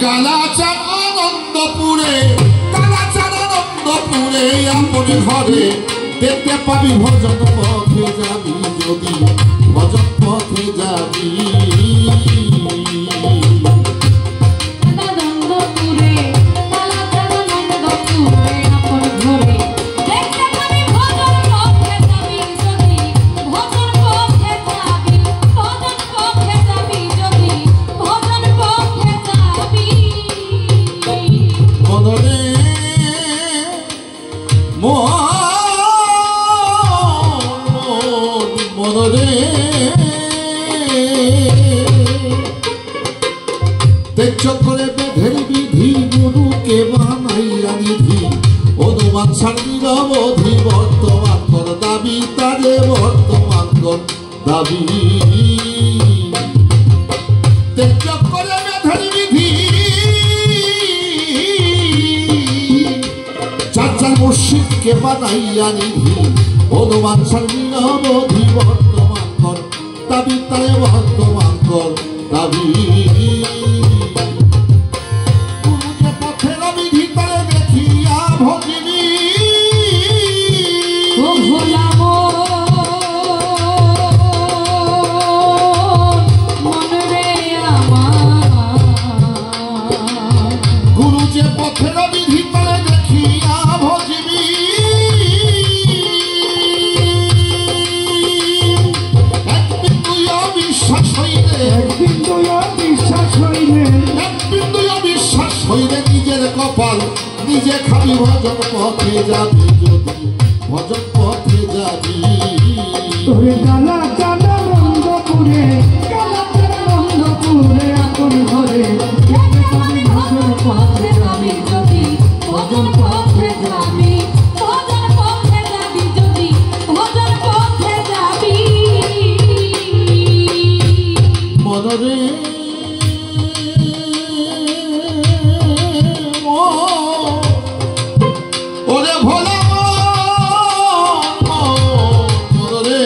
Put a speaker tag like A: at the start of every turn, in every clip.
A: কালাচাঁদ আনন্দপুরে কালাচাঁদ আনন্দপুরে আপন ঘরে দেখতে পাবি ভজন পথে যাবি যদি ভজন পথে যাবি চক্রে বেঁধের বিধি গুরুকে বানাইয়া নিধি অনুমান নিরবধি বর্তমান কর দাবি তারে বর্তমান কর দাবি চক্রে বেঁধের বিধি চার মুর্শিদকে বানাইয়া নিধি অনুমান নিরবধি বর্তমান কর দাবি তারে বর্তমান কর দাবি নিজের কপাল নিজে খাবি ভজন পথে যাবি যদি ভজন পথে যাবি
B: আনন্দপুরে আপন ঘরে ভজন পথে যাবি যদি ভজন পথে যাবি ভজন পথে যাবি যদি ভজন পথে যাবি
A: মনরে ওরে ভোলা রে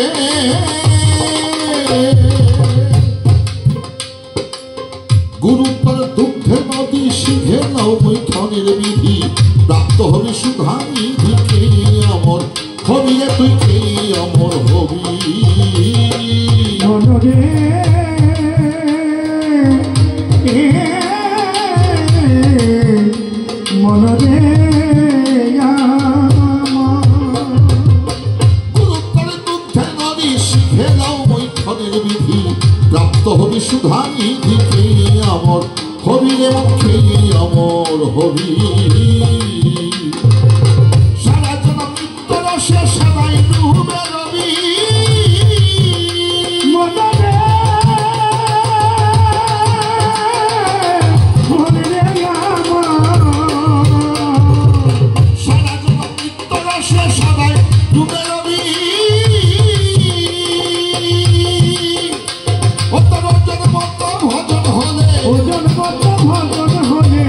A: গুরুত্বর দুগ্ধে নদী সিংহে নাও মৈথনের বিধি প্রাপ্ত হবি সুধানিধি কে অমর হবি রে তুই কে অমর হবি
B: মনরে মনরে
A: গুরুত্বর দুগ্ধে নদী সিংহে নাও মৈথনের বিধি প্রাপ্ত হবি সুধানিধি কে অমর হবি রে মুখে অমর হবি সারা জন মৃত্যু রসে সবাই ডুবে রবি
B: মনরে মনরে
A: সারা জন মৃত্যু রসে সবাই ডুবে রবি অন্তরঞ্জন মত ভজন হলে
B: ওজন কত ভজন হলে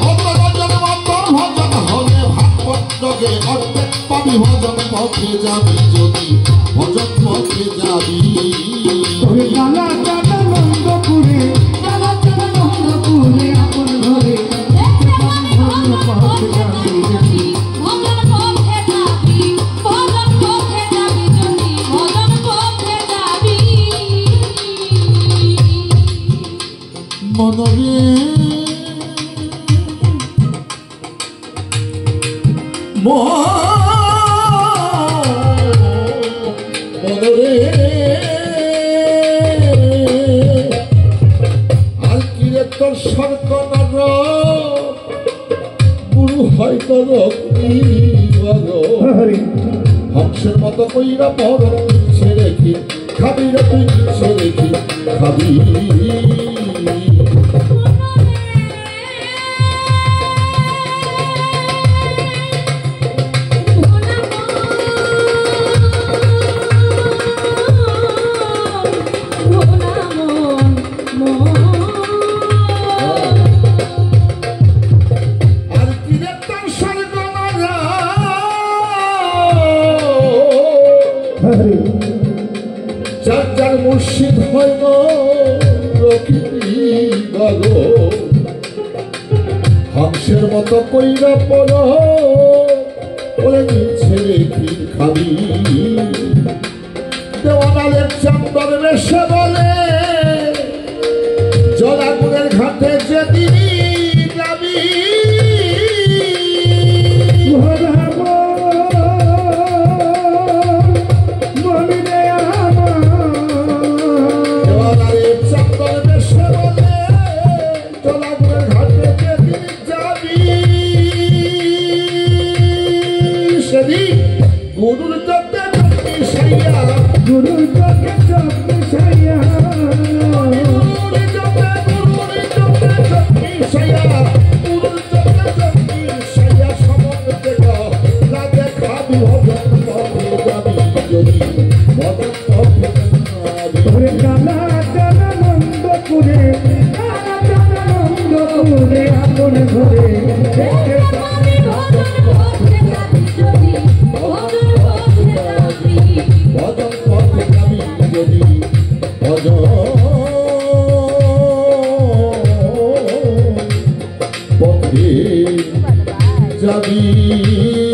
A: অন্তরঞ্জন মত ভজন হলে ভাগবত যোগে অর্ধেক পাবি ভজন পথে যাবি যদি ভজন পথে যাবি
B: কালাচাঁদ আনন্দপুরে আপন ঘরে ভজন পথে যাবি
C: ভজন পথে যাবি ভজন পথে যাবি যদি ভজন পথে যাবি
A: মনরে মনরে আর কি রে তোর সরকনার গুরু হয়তো হংসের মতো কইরা পর ছেড়ে কি খাবি রে তুই ছেড়ে কি খাবি যার যার মুর্শিদ হয় প্রকৃতি গো হাঁসের মতো কইরা পড় ওরে ছেড়ে কি খাবি দেওয়ানাদের চান্দর বেশে বলে জলাগুনের ঘাটে যেদিন যাবি দেওয়ানাদের চান্দর বেশে বলে জলাগুনের ঘাটে যেদিন যাবি সেদিন গরুর চোখে সাইয়া
B: গুরুর চোখে চোখে ছাইয়া ধরে কালা কালা নন্দ করে আপন ঘরে দেখে
C: আমি ভজন পথে যাবি যদি ভজন পথে যাবি
A: ভজন পথে যাবি যদি ভজন পথে যাবি